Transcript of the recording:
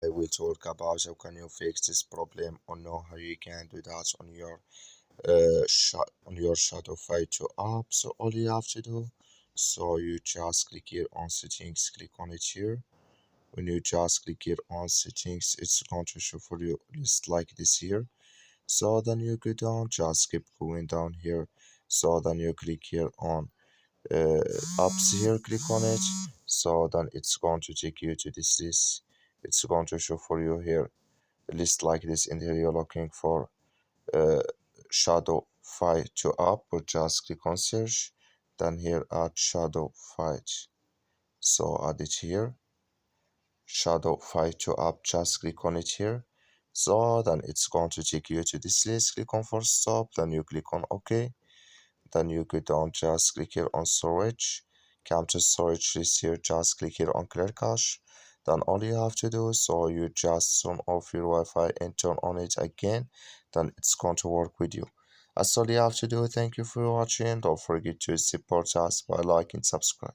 I will talk about how can you fix this problem or know how you can do that on your Shadowfy 2 app. So all you have to do, so you just click here on settings, click on it here. When you just click here on settings, it's going to show for you list like this here. So then you go down, just keep going down here. So then you click here on apps here, click on it. So then it's going to take you to this list. It's going to show for you here a list like this. In here you're looking for uh, shadow fight to app, or just click on search, then here add shadow fight. So add it here, shadow fight to app, just click on it here. So then it's going to take you to this list. Click on force stop, then you click on OK. Then you go down, just click here on storage, come to storage list here, just click here on clear cache. Then all you have to do, so you just turn off your Wi-Fi and turn on it again, then it's going to work with you. That's all you have to do. Thank you for watching. Don't forget to support us by liking, subscribe.